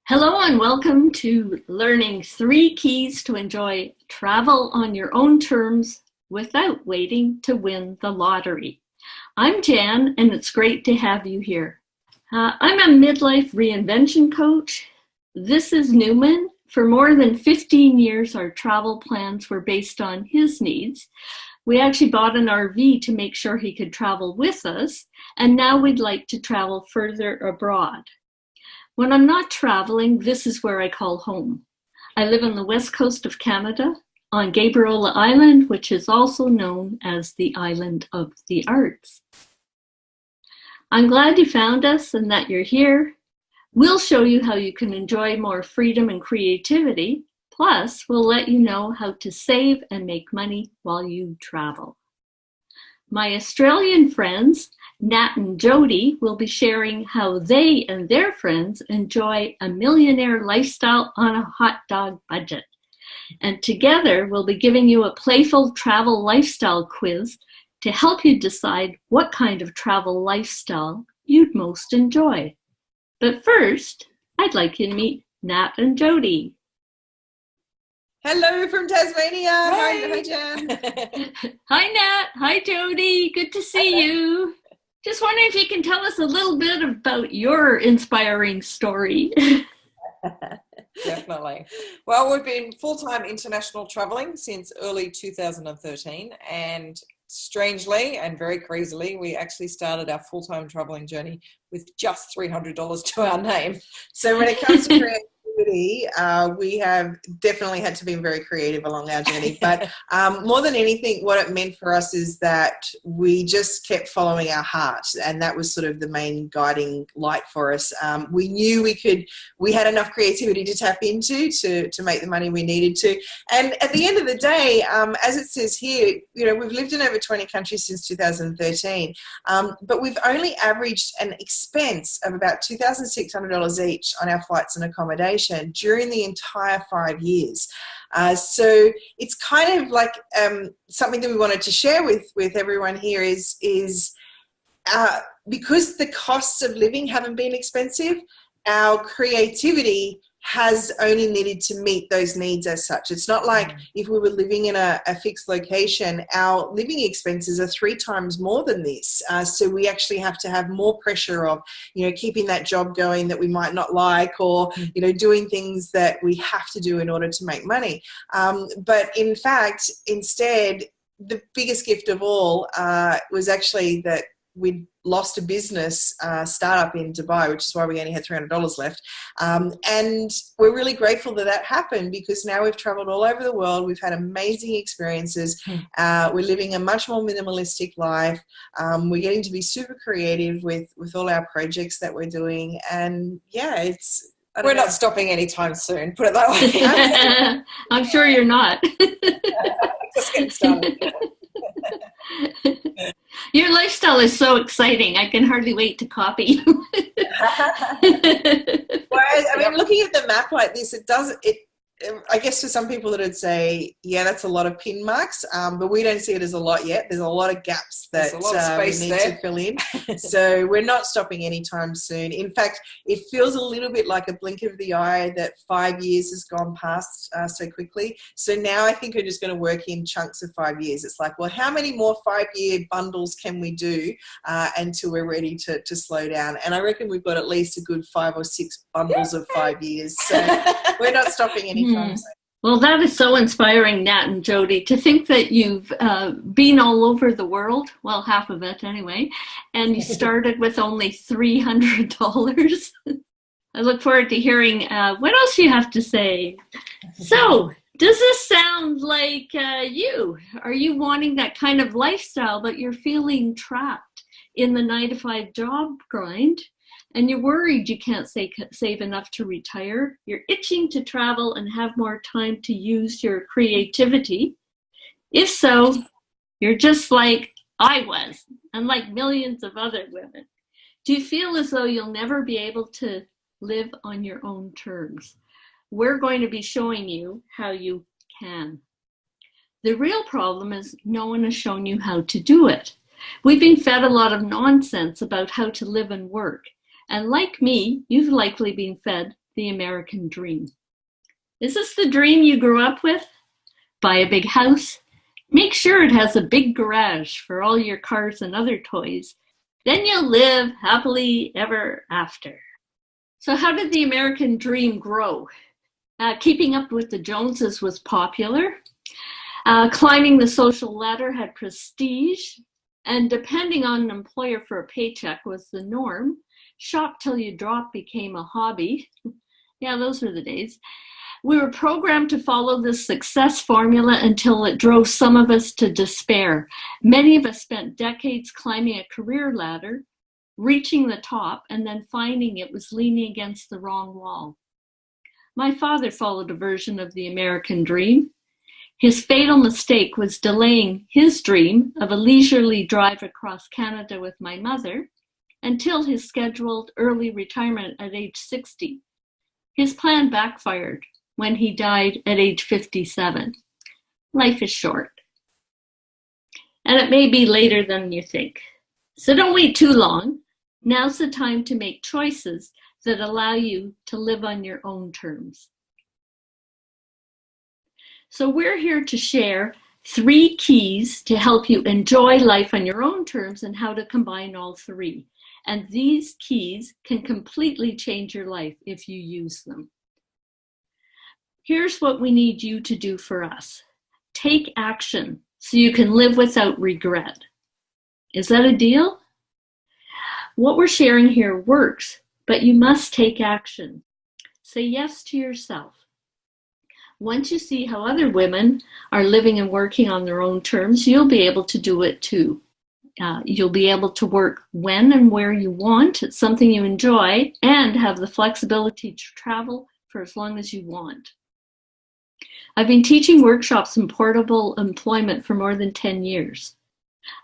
Hello and welcome to Learning 3 Keys to Enjoy Travel on Your Own Terms Without Waiting to Win the Lottery. I'm Jan and it's great to have you here. I'm a midlife reinvention coach. This is Newman. For more than 15 years, our travel plans were based on his needs. We actually bought an RV to make sure he could travel with us, and now we'd like to travel further abroad. When I'm not traveling, this is where I call home. I live on the west coast of Canada, on Gabriola Island, which is also known as the Island of the Arts. I'm glad you found us and that you're here. We'll show you how you can enjoy more freedom and creativity. Plus, we'll let you know how to save and make money while you travel. My Australian friends, Nat'n'Jodie, will be sharing how they and their friends enjoy a millionaire lifestyle on a hot dog budget. And together, we'll be giving you a playful travel lifestyle quiz to help you decide what kind of travel lifestyle you'd most enjoy. But first, I'd like you to meet Nat'n'Jodie. Hello from Tasmania. Hi Jan. Hi, Nat. Hi, Jody. Good to see you. Just wondering if you can tell us a little bit about your inspiring story. Definitely. Well, we've been full-time international traveling since early 2013, and strangely and very crazily, we actually started our full-time traveling journey with just $300 to our name. So when it comes to creativity, we have definitely had to be very creative along our journey. But more than anything, what it meant for us is that we just kept following our heart, and that was sort of the main guiding light for us. We knew we had enough creativity to tap into to make the money we needed to. And at the end of the day, as it says here, we've lived in over 20 countries since 2013, but we've only averaged an expense of about $2,600 each on our flights and accommodation during the entire 5 years. So it's kind of like something that we wanted to share with everyone here is because the costs of living haven't been expensive, our creativity has only needed to meet those needs as such. It's not like if we were living in a fixed location, our living expenses are 3 times more than this. So we actually have to have more pressure of, keeping that job going that we might not like, or, doing things that we have to do in order to make money. But in fact, instead, the biggest gift of all was actually that we'd lost a business startup in Dubai, which is why we only had $300 left. And we're really grateful that happened, because now we've traveled all over the world. We've had amazing experiences. We're living a much more minimalistic life. We're getting to be super creative with all our projects that we're doing. And yeah, we're not stopping anytime soon, put it that way. I'm sure you're not. Just getting started. Your lifestyle is so exciting. I can hardly wait to copy you. Well, looking at the map like this, I guess for some people that would say, yeah, that's a lot of pin marks, but we don't see it as a lot yet. There's a lot of gaps that we need to fill in. So we're not stopping anytime soon. In fact, it feels a little bit like a blink of the eye that 5 years has gone past so quickly. So now I think we're just going to work in chunks of 5 years. It's like, well, how many more 5-year bundles can we do until we're ready to slow down? And I reckon we've got at least a good 5 or 6 bundles of 5 years. So we're not stopping anytime. Well, that is so inspiring, Nat'n'Jodie, to think that you've been all over the world, well, half of it anyway, and you started with only $300. I look forward to hearing what else you have to say. So, does this sound like you? Are you wanting that kind of lifestyle, but you're feeling trapped in the 9-to-5 job grind? And you're worried you can't save enough to retire. You're itching to travel and have more time to use your creativity. If so, you're just like I was, and like millions of other women. Do you feel as though you'll never be able to live on your own terms? We're going to be showing you how you can. The real problem is no one has shown you how to do it. We've been fed a lot of nonsense about how to live and work. And like me, you've likely been fed the American dream. Is this the dream you grew up with? Buy a big house. Make sure it has a big garage for all your cars and other toys. Then you'll live happily ever after. So how did the American dream grow? Keeping up with the Joneses was popular. Climbing the social ladder had prestige. And depending on an employer for a paycheck was the norm. Shop till you drop became a hobby. Yeah, those were the days. We were programmed to follow this success formula until it drove some of us to despair. Many of us spent decades climbing a career ladder, reaching the top, and then finding it was leaning against the wrong wall. My father followed a version of the American dream. His fatal mistake was delaying his dream of a leisurely drive across Canada with my mother until his scheduled early retirement at age 60. His plan backfired when he died at age 57. Life is short. And it may be later than you think. So don't wait too long. Now's the time to make choices that allow you to live on your own terms. So we're here to share 3 keys to help you enjoy life on your own terms and how to combine all 3. And these keys can completely change your life if you use them. Here's what we need you to do for us. Take action so you can live without regret. Is that a deal? What we're sharing here works, but you must take action. Say yes to yourself. Once you see how other women are living and working on their own terms, you'll be able to do it too. You'll be able to work when and where you want. It's something you enjoy and have the flexibility to travel for as long as you want. I've been teaching workshops in portable employment for more than 10 years.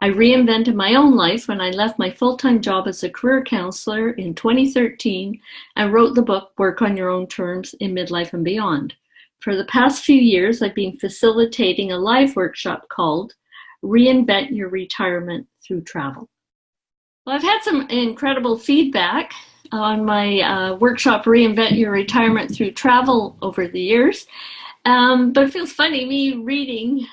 I reinvented my own life when I left my full-time job as a career counselor in 2013 and wrote the book, Work on Your Own Terms in Midlife and Beyond. For the past few years, I've been facilitating a live workshop called Reinvent Your Retirement Through Travel. Well, I've had some incredible feedback on my workshop, Reinvent Your Retirement Through Travel, over the years. But it feels funny, me reading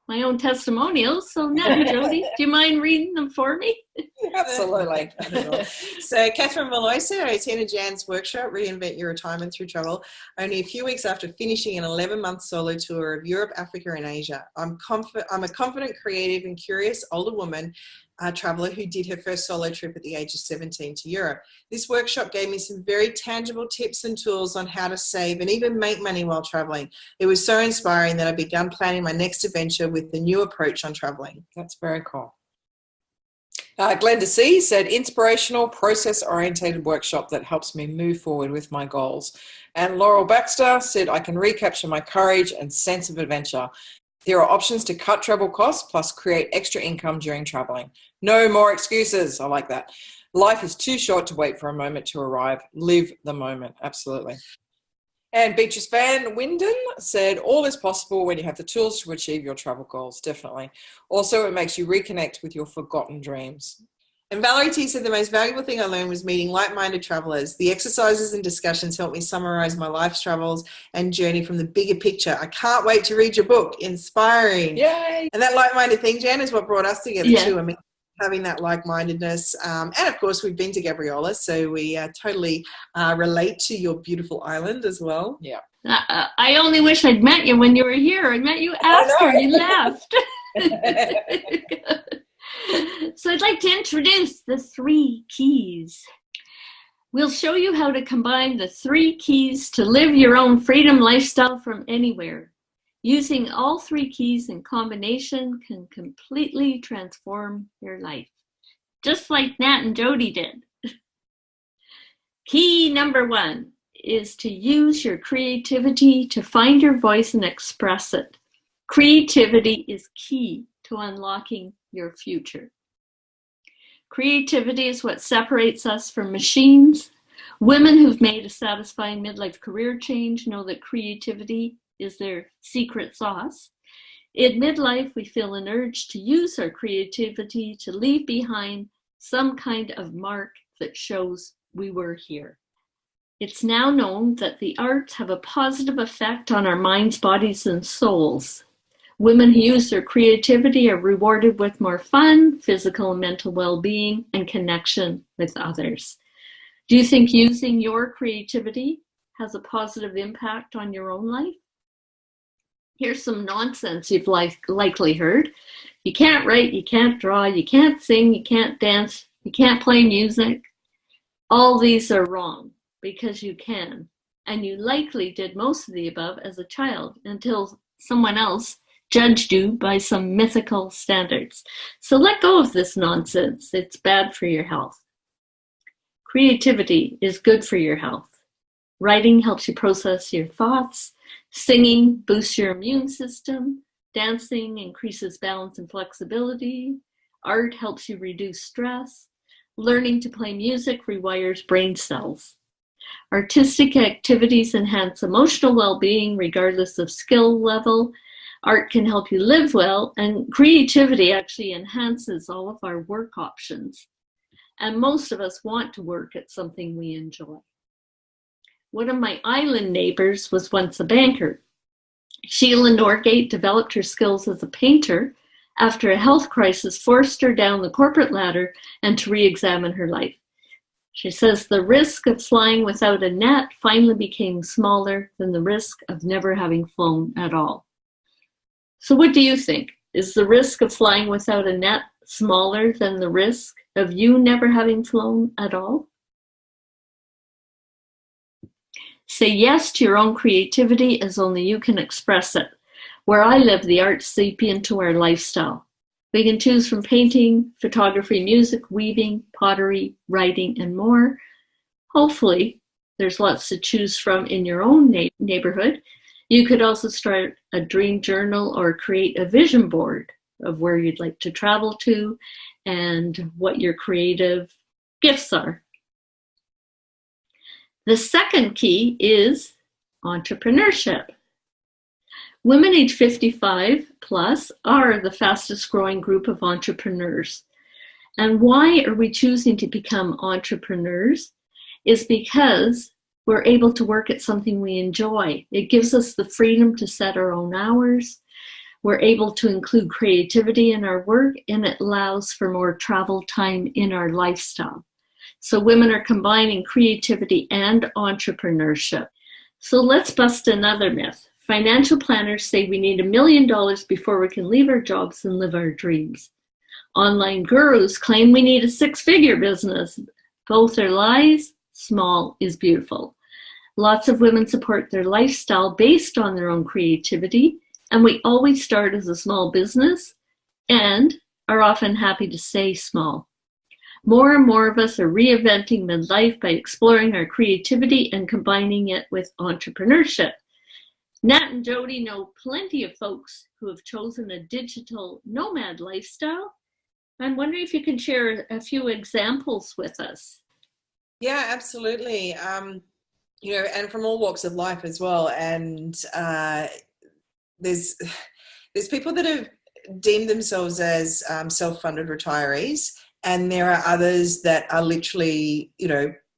my own testimonials. So Nat'n'Jodie, do you mind reading them for me? Absolutely. So Catherine Malloy said, I attended Jan's workshop, Reinvent Your Retirement Through Travel, only a few weeks after finishing an 11-month solo tour of Europe, Africa, and Asia. I'm a confident, creative, and curious older woman traveller who did her first solo trip at the age of 17 to Europe. This workshop gave me some very tangible tips and tools on how to save and even make money while travelling. It was so inspiring that I began planning my next adventure with the new approach on travelling. That's very cool. Glenda C said, inspirational, process-orientated workshop that helps me move forward with my goals. And Laurel Baxter said, I can recapture my courage and sense of adventure. There are options to cut travel costs plus create extra income during traveling. No more excuses. I like that. Life is too short to wait for a moment to arrive. Live the moment. Absolutely. And Beatrice Van Winden said, all is possible when you have the tools to achieve your travel goals. Definitely. Also, it makes you reconnect with your forgotten dreams. And Valerie T said, the most valuable thing I learned was meeting like-minded travelers. The exercises and discussions helped me summarize my life's travels and journey from the bigger picture. I can't wait to read your book. Inspiring. Yay. And that like-minded thing, Jan, is what brought us together too. I mean, having that like-mindedness. And of course, we've been to Gabriola, so we totally relate to your beautiful island as well. Yeah. I only wish I'd met you when you were here. I met you after you left. So I'd like to introduce the 3 keys. We'll show you how to combine the 3 keys to live your own freedom lifestyle from anywhere. Using all 3 keys in combination can completely transform your life, just like Nat'n'Jodie did. Key number 1 is to use your creativity to find your voice and express it. Creativity is key to unlocking your future. Creativity is what separates us from machines. Women who've made a satisfying midlife career change know that creativity is their secret sauce. In midlife, we feel an urge to use our creativity to leave behind some kind of mark that shows we were here. It's now known that the arts have a positive effect on our minds, bodies, and souls. Women who use their creativity are rewarded with more fun, physical and mental well-being, and connection with others. Do you think using your creativity has a positive impact on your own life? Here's some nonsense you've likely heard. You can't write, you can't draw, you can't sing, you can't dance, you can't play music. All these are wrong, because you can. And you likely did most of the above as a child until someone else judged you by some mythical standards. So let go of this nonsense. It's bad for your health. Creativity is good for your health. Writing helps you process your thoughts. Singing boosts your immune system. Dancing increases balance and flexibility. Art helps you reduce stress. Learning to play music rewires brain cells. Artistic activities enhance emotional well-being regardless of skill level. Art can help you live well, and creativity actually enhances all of our work options. And most of us want to work at something we enjoy. One of my island neighbors was once a banker. Sheila Norgate developed her skills as a painter after a health crisis forced her down the corporate ladder and to re-examine her life. She says the risk of flying without a net finally became smaller than the risk of never having flown at all. So what do you think? Is the risk of flying without a net smaller than the risk of you never having flown at all? Say yes to your own creativity as only you can express it. Where I live, the arts seep into our lifestyle. We can choose from painting, photography, music, weaving, pottery, writing, and more. Hopefully, there's lots to choose from in your own neighborhood. You could also start a dream journal or create a vision board of where you'd like to travel to and what your creative gifts are. The second key is entrepreneurship. Women age 55 plus are the fastest growing group of entrepreneurs. And why are we choosing to become entrepreneurs? Is because we're able to work at something we enjoy. It gives us the freedom to set our own hours. We're able to include creativity in our work, and it allows for more travel time in our lifestyle. So women are combining creativity and entrepreneurship. So let's bust another myth. Financial planners say we need $1 million before we can leave our jobs and live our dreams. Online gurus claim we need a 6-figure business. Both are lies. Small is beautiful. Lots of women support their lifestyle based on their own creativity, and we always start as a small business and are often happy to stay small. More and more of us are reinventing midlife by exploring our creativity and combining it with entrepreneurship. Nat'n'Jodie know plenty of folks who have chosen a digital nomad lifestyle. I'm wondering if you can share a few examples with us. Yeah, absolutely. And from all walks of life as well. And there's people that have deemed themselves as self-funded retirees, and there are others that are literally,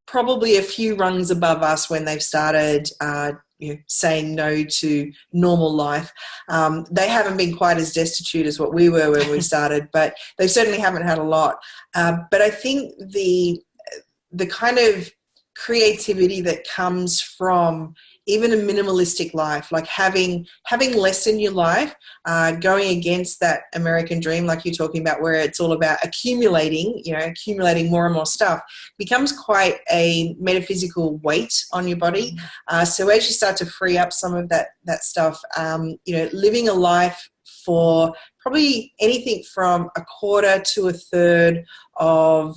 probably a few rungs above us when they've started saying no to normal life. They haven't been quite as destitute as what we were when we started, but they certainly haven't had a lot. But I think the kind of creativity that comes from even a minimalistic life, like having less in your life, going against that American dream, like you're talking about, where it's all about accumulating more and more stuff, becomes quite a metaphysical weight on your body. So as you start to free up some of that stuff, living a life for probably anything from a quarter to a third of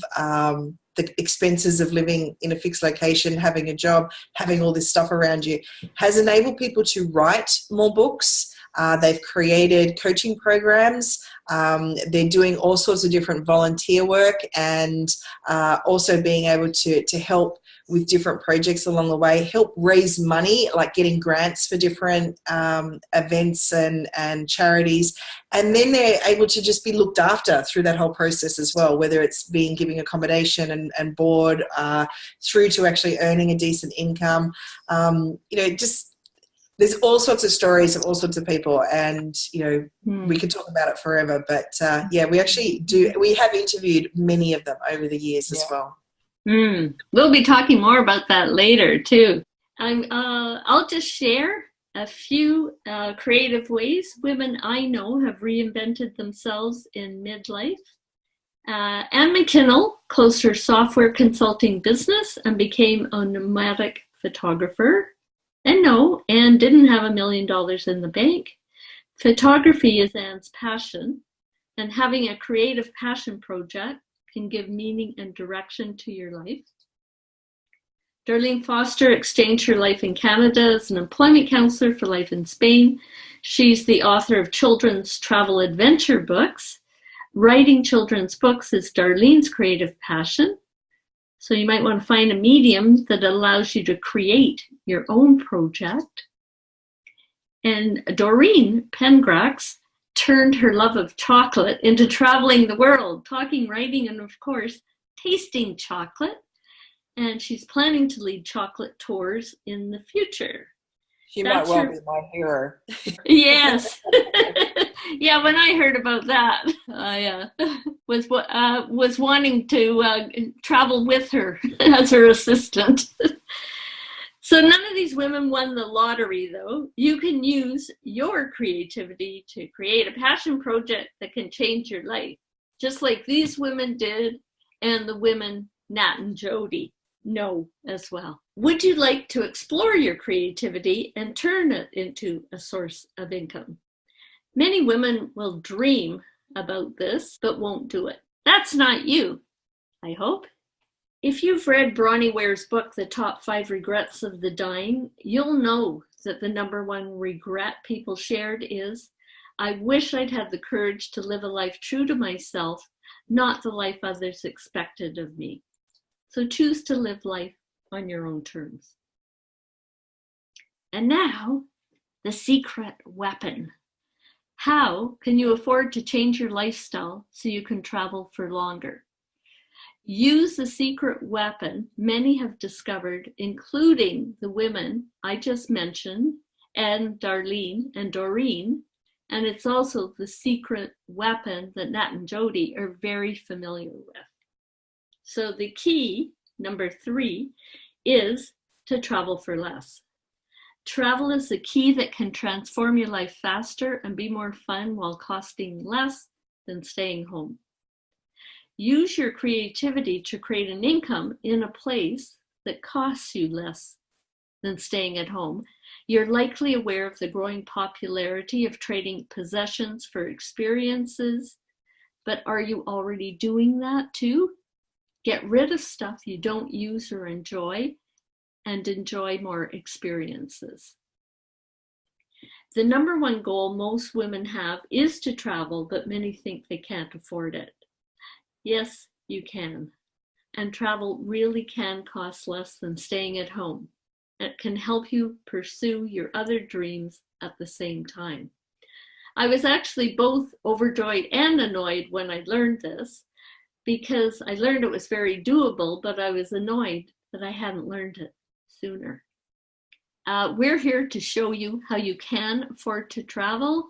the expenses of living in a fixed location, having a job, having all this stuff around you, has enabled people to write more books, They've created coaching programs. They're doing all sorts of different volunteer work, and also being able to help with different projects along the way, help raise money, like getting grants for different events and charities. And then they're able to just be looked after through that whole process as well, whether it's being giving accommodation and board, through to actually earning a decent income. Just there's all sorts of stories of all sorts of people, and we could talk about it forever. But we actually do. We have interviewed many of them over the years as well. We'll be talking more about that later too. I'll just share a few creative ways women I know have reinvented themselves in midlife. Anne McKinnell closed her software consulting business and became a nomadic photographer. And no, Anne didn't have $1 million in the bank. Photography is Anne's passion, and having a creative passion project can give meaning and direction to your life. Darlene Foster exchanged her life in Canada as an employment counselor for life in Spain. She's the author of children's travel adventure books. Writing children's books is Darlene's creative passion. So you might want to find a medium that allows you to create your own project. And Doreen Pengrax turned her love of chocolate into traveling the world, talking, writing, and of course, tasting chocolate. And she's planning to lead chocolate tours in the future. She might well be my hero. Yes. Yeah, when I heard about that, I was wanting to travel with her as her assistant. So none of these women won the lottery, though. You can use your creativity to create a passion project that can change your life, just like these women did, and the women Nat'n'Jodie know as well. Would you like to explore your creativity and turn it into a source of income? Many women will dream about this, but won't do it. That's not you, I hope. If you've read Bronnie Ware's book, The Top 5 Regrets of the Dying, you'll know that the number one regret people shared is, I wish I'd had the courage to live a life true to myself, not the life others expected of me. So choose to live life on your own terms. And now, the secret weapon. How can you afford to change your lifestyle so you can travel for longer? Use the secret weapon many have discovered, including the women I just mentioned, and Darlene and Doreen, and it's also the secret weapon that Nat'n'Jodie are very familiar with. So the key, number 3, is to travel for less. Travel is the key that can transform your life faster and be more fun while costing less than staying home. Use your creativity to create an income in a place that costs you less than staying at home. You're likely aware of the growing popularity of trading possessions for experiences, but are you already doing that too? Get rid of stuff you don't use or enjoy, and enjoy more experiences. The number one goal most women have is to travel, but many think they can't afford it. Yes, you can. And travel really can cost less than staying at home. It can help you pursue your other dreams at the same time. I was actually both overjoyed and annoyed when I learned this, because I learned it was very doable, but I was annoyed that I hadn't learned it sooner. We're here to show you how you can afford to travel,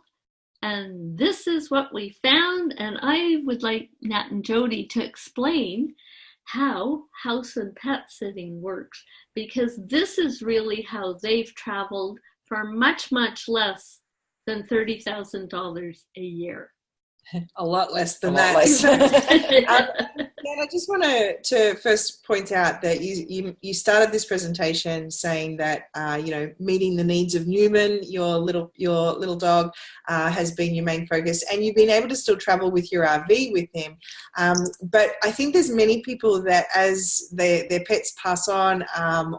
and this is what we found, and I would like Nat'n'Jodie to explain how house and pet sitting works, because this is really how they've traveled for much, much less than $30,000 a year. A lot less than that. I just want to first point out that you started this presentation saying that meeting the needs of Newman, your little dog, has been your main focus, and you've been able to still travel with your RV with him. But I think there's many people that as their pets pass on,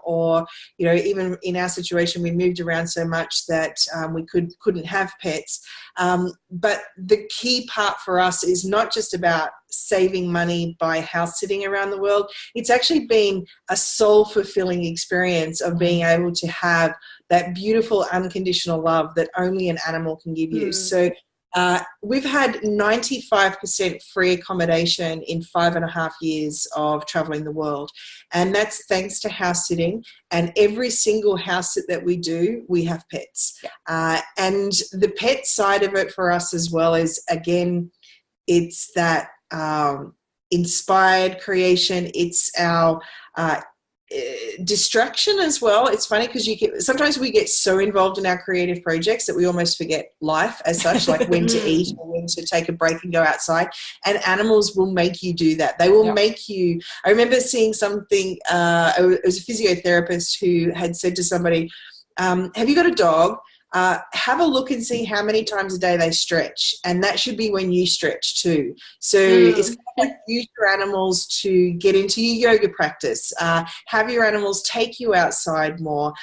or even in our situation, we moved around so much that we couldn't have pets. But the key part for us is not just about saving money by house sitting around the world. It's actually been a soul fulfilling experience of being able to have that beautiful unconditional love that only an animal can give you. So we've had 95% free accommodation in 5.5 years of traveling the world. And that's thanks to house sitting. And every single house sit that we do, we have pets. And the pet side of it for us as well is, again, it's that inspired creation. It's our distraction as well. It's funny because sometimes we get so involved in our creative projects that we almost forget life as such, like when to eat or when to take a break and go outside. And animals will make you do that. They will make you. I remember seeing something. It was a physiotherapist who had said to somebody, "Have you got a dog? Have a look and see how many times a day they stretch, and that should be when you stretch too." So it's kind of like use your animals to get into your yoga practice. Have your animals take you outside more.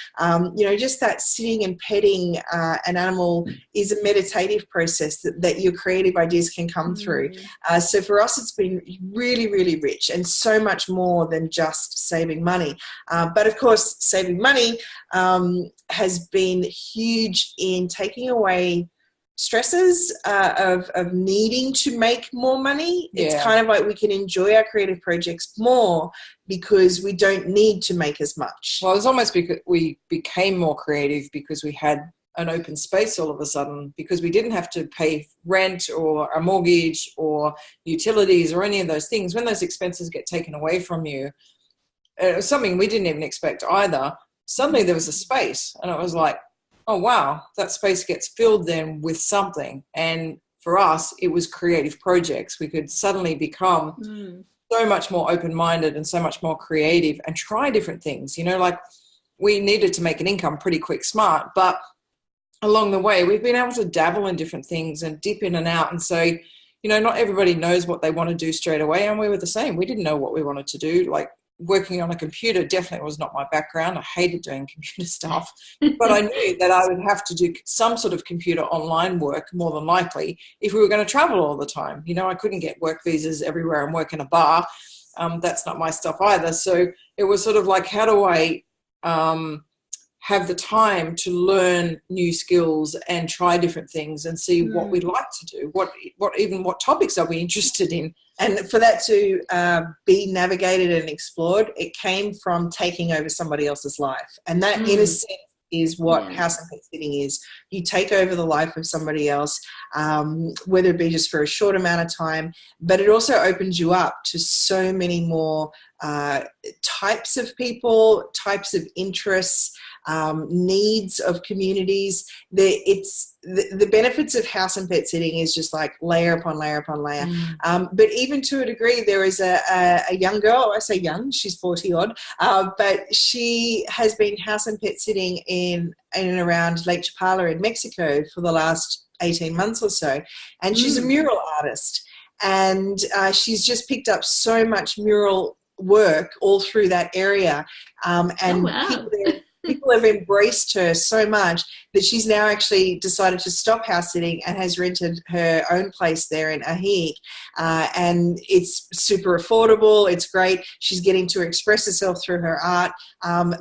Just that sitting and petting an animal is a meditative process that your creative ideas can come through. So for us, it's been really, really rich and so much more than just saving money. But of course, saving money has been huge in taking away stresses of needing to make more money. It's kind of like we can enjoy our creative projects more because we don't need to make as much. Well, it's almost because we became more creative because we had an open space all of a sudden, because we didn't have to pay rent or a mortgage or utilities or any of those things. When those expenses get taken away from you, it was something we didn't even expect either. Suddenly there was a space, and it was like, oh, wow, that space gets filled then with something. And for us, it was creative projects. We could suddenly become so much more open-minded and so much more creative and try different things. Like we needed to make an income pretty quick, smart, but along the way, we've been able to dabble in different things and dip in and out and say, not everybody knows what they want to do straight away. And we were the same. We didn't know what we wanted to do. Like, working on a computer definitely was not my background. I hated doing computer stuff, but I knew that I would have to do some sort of computer online work more than likely if we were going to travel all the time. I couldn't get work visas everywhere and work in a bar. That's not my stuff either. So it was sort of like, how do I have the time to learn new skills and try different things and see what we'd like to do, what topics are we interested in. And for that to be navigated and explored, it came from taking over somebody else's life. And that, in a sense, is what house and pet sitting is. You take over the life of somebody else, whether it be just for a short amount of time, but it also opens you up to so many more types of people, types of interests, needs of communities. The benefits of house and pet sitting is just like layer upon layer upon layer. But even to a degree, there is a young girl, I say young, she's 40 odd, but she has been house and pet sitting in and around Lake Chapala in Mexico for the last 18 months or so. And she's a mural artist. And she's just picked up so much mural work all through that area. And people have embraced her so much that she's now actually decided to stop house sitting and has rented her own place there in Ahic. And it's super affordable. It's great. She's getting to express herself through her art.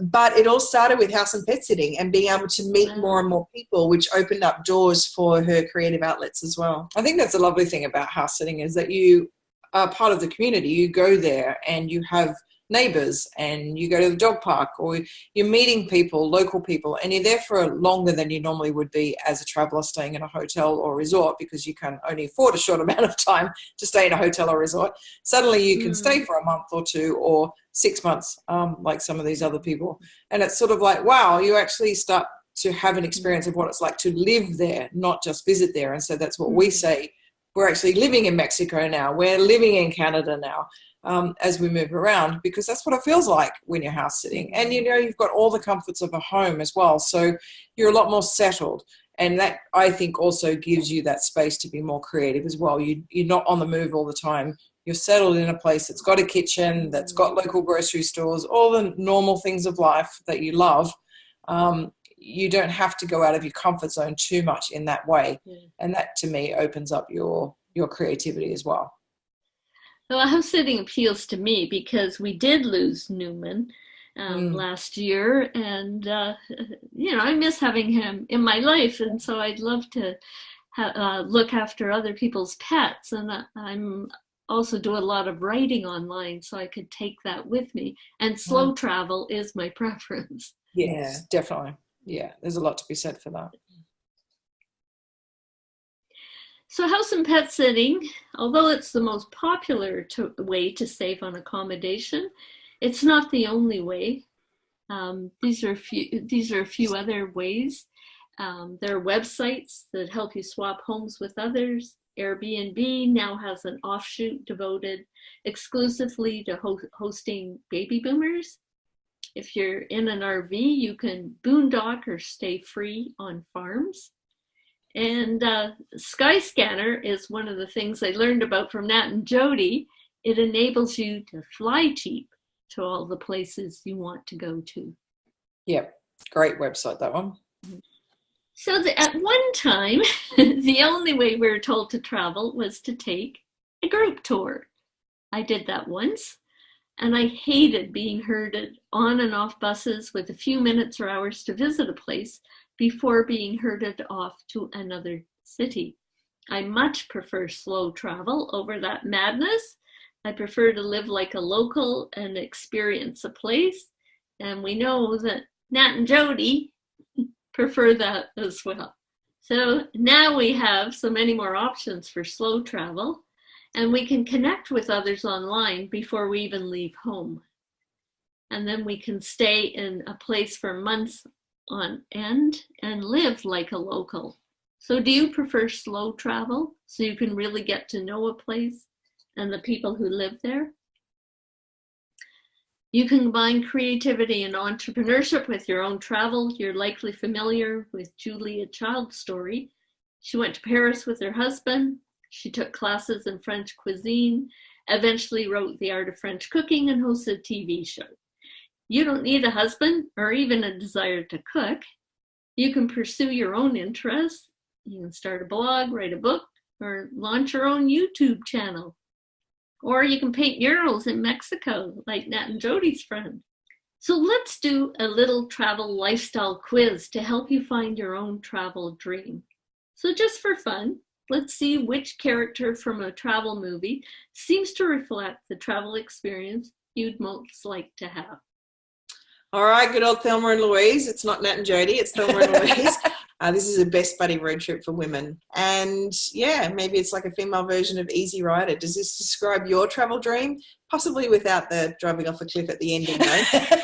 But it all started with house and pet sitting and being able to meet more and more people, which opened up doors for her creative outlets as well. I think that's a lovely thing about house sitting is that you are part of the community. You go there and you have neighbours and you go to the dog park or you're meeting people, local people, and you're there for longer than you normally would be as a traveller staying in a hotel or resort because you can only afford a short amount of time to stay in a hotel or resort. Suddenly you can stay for a month or two or 6 months, like some of these other people. And it's sort of like, wow, you actually start to have an experience of what it's like to live there, not just visit there. And so that's what we say. We're actually living in Mexico now. We're living in Canada now. as we move around, because that's what it feels like when you're house sitting. And, you know, you've got all the comforts of a home as well. So you're a lot more settled. And that, I think, also gives you that space to be more creative as well. You're not on the move all the time. You're settled in a place that's got a kitchen, that's got local grocery stores, all the normal things of life that you love. You don't have to go out of your comfort zone too much in that way. And that, to me, opens up your creativity as well. Well, house sitting appeals to me because we did lose Newman last year, and you know, I miss having him in my life, and so I'd love to look after other people's pets. And I'm also do a lot of writing online, so I could take that with me. And slow travel is my preference. Yes, definitely. Yeah, there's a lot to be said for that. So house and pet sitting, although it's the most popular way to save on accommodation, it's not the only way. These are a few other ways. There are websites that help you swap homes with others. Airbnb now has an offshoot devoted exclusively to hosting baby boomers. If you're in an RV, you can boondock or stay free on farms. And Skyscanner is one of the things I learned about from Nat'n'Jodie. It enables you to fly cheap to all the places you want to go to. Yep, great website, that one. So at one time, the only way we were told to travel was to take a group tour. I did that once, and I hated being herded on and off buses with a few minutes or hours to visit a place before being herded off to another city. I much prefer slow travel over that madness. I prefer to live like a local and experience a place. And we know that Nat'n'Jodie prefer that as well. So now we have so many more options for slow travel, and we can connect with others online before we even leave home. And then we can stay in a place for months on end and live like a local. So do you prefer slow travel so you can really get to know a place and the people who live there? You can combine creativity and entrepreneurship with your own travel. You're likely familiar with Julia Child's story. She went to Paris with her husband. She took classes in French cuisine, eventually wrote The Art of French Cooking, and hosted a TV show. You don't need a husband or even a desire to cook. You can pursue your own interests. You can start a blog, write a book, or launch your own YouTube channel. Or you can paint murals in Mexico, like Nat'n'Jodie's friend. So let's do a little travel lifestyle quiz to help you find your own travel dream. So just for fun, let's see which character from a travel movie seems to reflect the travel experience you'd most like to have. All right, good old Thelma and Louise. It's not Nat'n'Jodie, it's Thelma and Louise. This is a best buddy road trip for women. And yeah, maybe it's like a female version of Easy Rider. Does this describe your travel dream? Possibly without the driving off a cliff at the ending, though.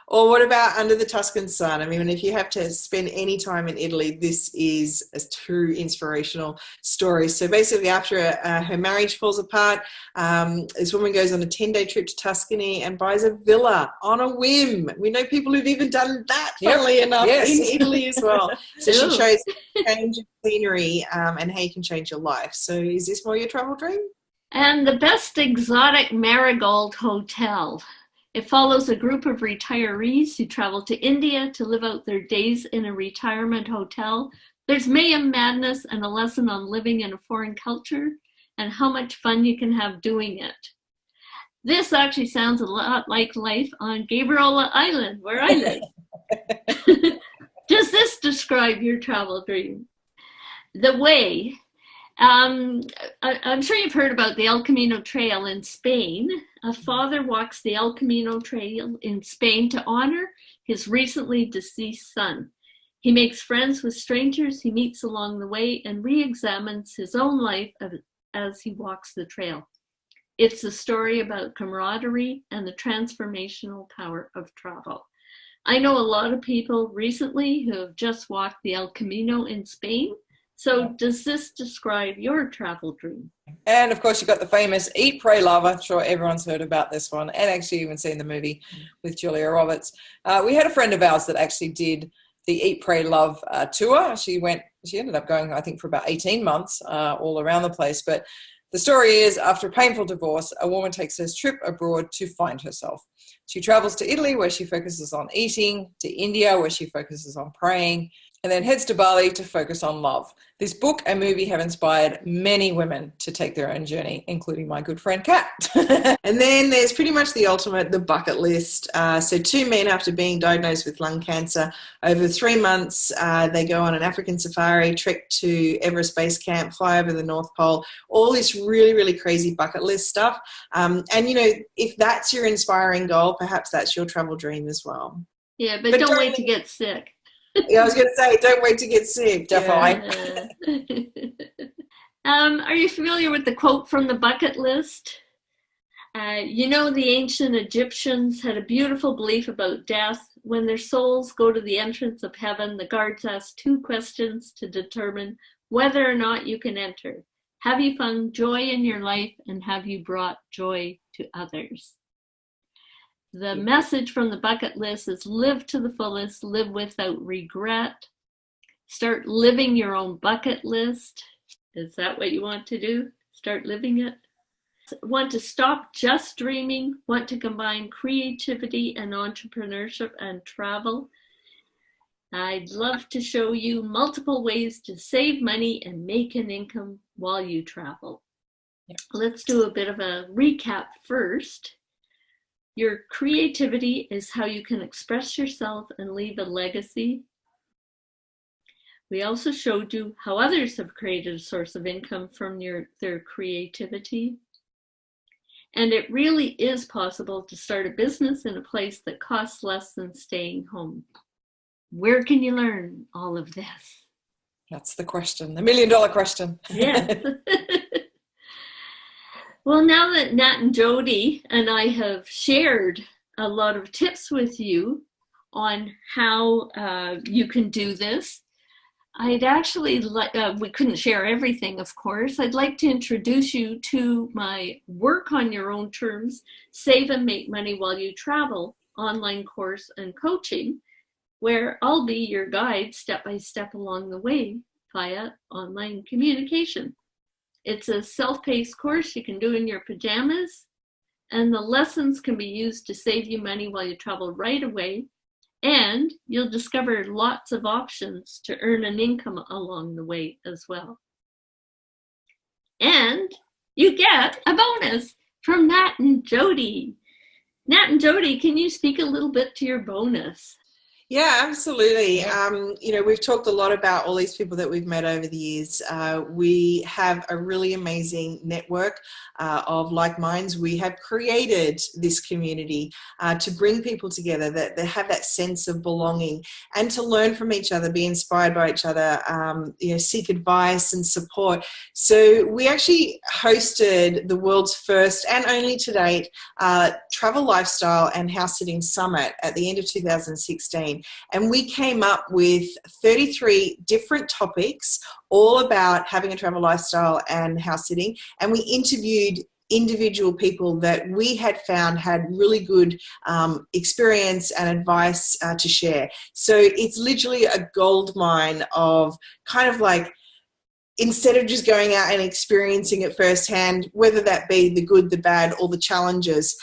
Or what about Under the Tuscan Sun? I mean, if you have to spend any time in Italy, this is a true inspirational story. So basically, after her marriage falls apart, this woman goes on a 10-day trip to Tuscany and buys a villa on a whim. We know people who've even done that, funnily enough, in Italy as well. So she shows change of scenery and how you can change your life. So is this more your travel dream? And the best exotic marigold hotel. It follows a group of retirees who travel to India to live out their days in a retirement hotel. There's mayhem, madness, and a lesson on living in a foreign culture and how much fun you can have doing it. This actually sounds a lot like life on Gabriola Island, where I live. Does this describe your travel dream? The way. I'm sure you've heard about the El Camino Trail in Spain. A father walks the El Camino Trail in Spain to honor his recently deceased son. He makes friends with strangers he meets along the way and re-examines his own life as he walks the trail. It's a story about camaraderie and the transformational power of travel. I know a lot of people recently who have just walked the El Camino in Spain. So does this describe your travel dream? And of course, you've got the famous Eat, Pray, Love. I'm sure everyone's heard about this one and actually even seen the movie with Julia Roberts. We had a friend of ours that actually did the Eat, Pray, Love tour. She ended up going, I think, for about 18 months all around the place. But the story is, after a painful divorce, a woman takes her trip abroad to find herself. She travels to Italy, where she focuses on eating, to India, where she focuses on praying, and then heads to Bali to focus on love. This book and movie have inspired many women to take their own journey, including my good friend Kat. And then there's pretty much the ultimate, the bucket list. So 2 men, after being diagnosed with lung cancer, over 3 months, they go on an African safari, trek to Everest Base Camp, fly over the North Pole, all this really, really crazy bucket list stuff. And, you know, if that's your inspiring goal, perhaps that's your travel dream as well. Yeah, but don't wait to get sick. Yeah, I was going to say, don't wait to get sick. Definitely. Are you familiar with the quote from the bucket list? You know, the ancient Egyptians had a beautiful belief about death. When their souls go to the entrance of heaven, the guards ask 2 questions to determine whether or not you can enter. Have you found joy in your life, and have you brought joy to others? The message from the bucket list is live to the fullest, live without regret. Start living your own bucket list. Is that what you want to do? Start living it? Want to stop just dreaming? Want to combine creativity and entrepreneurship and travel? I'd love to show you multiple ways to save money and make an income while you travel. Yeah. Let's do a bit of a recap first. Your creativity is how you can express yourself and leave a legacy. We also showed you how others have created a source of income from their creativity. And it really is possible to start a business in a place that costs less than staying home. Where can you learn all of this? That's the question, the $1 million question. Yeah. Well, now that Nat'n'Jodie and I have shared a lot of tips with you on how you can do this, I'd actually like, we couldn't share everything, of course. I'd like to introduce you to my Work on Your Own Terms, Save and Make Money While You Travel online course and coaching, where I'll be your guide step by step along the way via online communication. It's a self-paced course you can do in your pajamas, and the lessons can be used to save you money while you travel right away, and you'll discover lots of options to earn an income along the way as well. And you get a bonus from Nat'n'Jodie. Nat'n'Jodie, can you speak a little bit to your bonus? Yeah, absolutely. You know, we've talked a lot about all these people that we've met over the years. We have a really amazing network of like minds. We have created this community to bring people together that have that sense of belonging and to learn from each other, be inspired by each other, you know, seek advice and support. So we actually hosted the world's first and only to date travel, lifestyle and house sitting summit at the end of 2016. And we came up with 33 different topics, all about having a travel lifestyle and house sitting. And we interviewed individual people that we had found had really good experience and advice to share. So it's literally a gold mine of kind of like, instead of just going out and experiencing it firsthand, whether that be the good, the bad, or the challenges,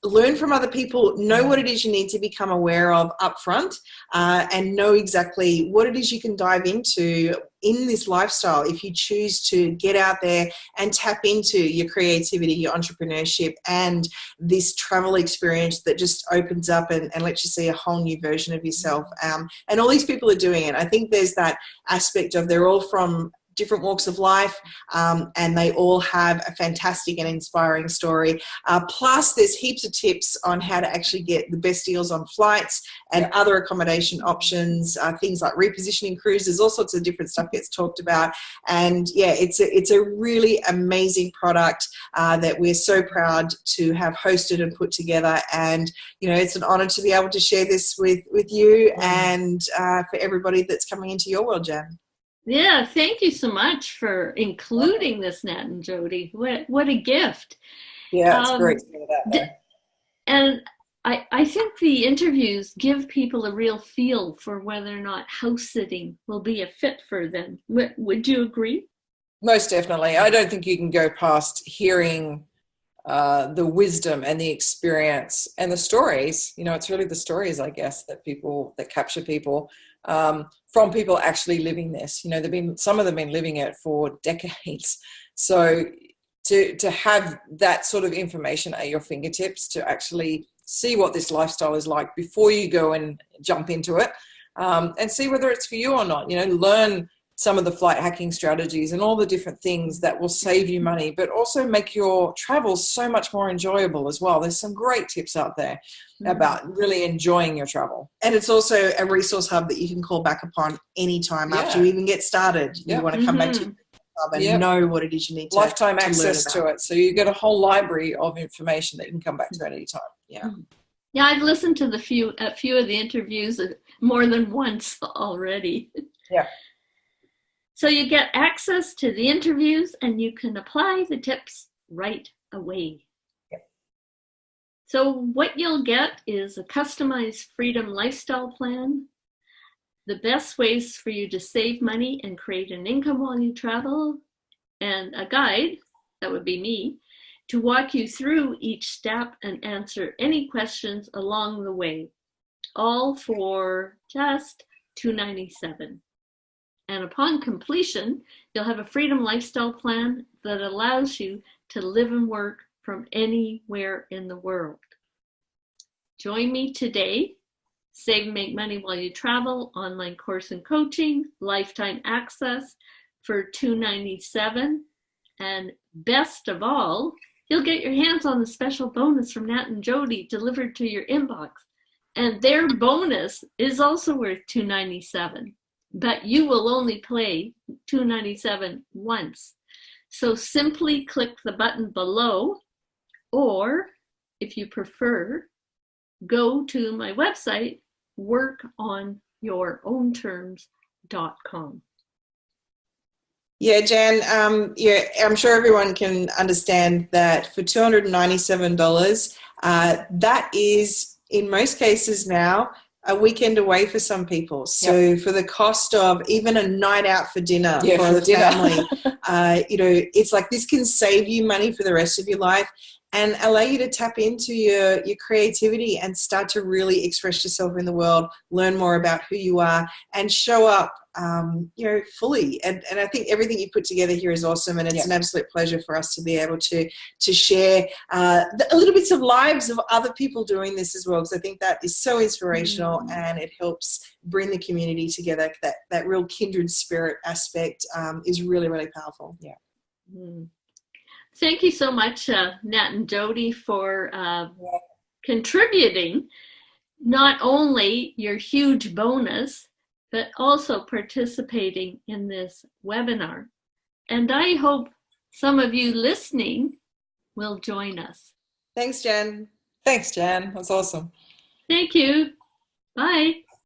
learn from other people, know what it is you need to become aware of up front, and know exactly what it is you can dive into in this lifestyle if you choose to get out there and tap into your creativity, your entrepreneurship, and this travel experience that just opens up and lets you see a whole new version of yourself. And all these people are doing it. I think there's that aspect of they're all from different walks of life, and they all have a fantastic and inspiring story. Plus, there's heaps of tips on how to actually get the best deals on flights and other accommodation options, things like repositioning cruises, all sorts of different stuff gets talked about. And yeah, it's a really amazing product that we're so proud to have hosted and put together. And, you know, it's an honor to be able to share this with you and for everybody that's coming into your world, Jan. Yeah, thank you so much for including this, Nat'n'Jodie. What a gift. Yeah, it's great Um, to hear that d- though. and I think the interviews give people a real feel for whether or not house sitting will be a fit for them. Would you agree? Most definitely. I don't think you can go past hearing the wisdom and the experience and the stories. You know, it's really the stories, I guess, that capture people, from people actually living this. You know, some of them been living it for decades. So to have that sort of information at your fingertips, to actually see what this lifestyle is like before you go and jump into it, and see whether it's for you or not. You know, learn some of the flight hacking strategies and all the different things that will save you money, but also make your travels so much more enjoyable as well. There's some great tips out there about really enjoying your travel. And it's also a resource hub that you can call back upon anytime after you even get started. You want to come back to your hub and know what it is you need to lifetime to access to it. So you get a whole library of information that you can come back to at any time. Yeah. Yeah, I've listened to a few of the interviews more than once already. Yeah. So you get access to the interviews and you can apply the tips right away. Yep. So what you'll get is a customized freedom lifestyle plan, the best ways for you to save money and create an income while you travel, and a guide, that would be me, to walk you through each step and answer any questions along the way, all for just $297. And upon completion, you'll have a freedom lifestyle plan that allows you to live and work from anywhere in the world. Join me today. Save and make money while you travel, online course and coaching, lifetime access for $297. And best of all, you'll get your hands on the special bonus from Nat'n'Jodie delivered to your inbox. And their bonus is also worth $297. But you will only pay $297 once. So simply click the button below, or if you prefer, go to my website, workoonyourownterms.com. Yeah, Jan, I'm sure everyone can understand that for $297, that is, in most cases now, a weekend away for some people. So for the cost of even a night out for dinner for the family, it's like this can save you money for the rest of your life and allow you to tap into your creativity and start to really express yourself in the world, learn more about who you are, and show up fully. And I think everything you put together here is awesome, and it's an absolute pleasure for us to be able to share a little bits of lives of other people doing this as well, because I think that is so inspirational and it helps bring the community together. That real kindred spirit aspect is really, really powerful. Yeah. Thank you so much, Nat'n'Jodie, for contributing not only your huge bonus, but also participating in this webinar. And I hope some of you listening will join us. Thanks, Jen. Thanks, Jan. That's awesome. Thank you. Bye.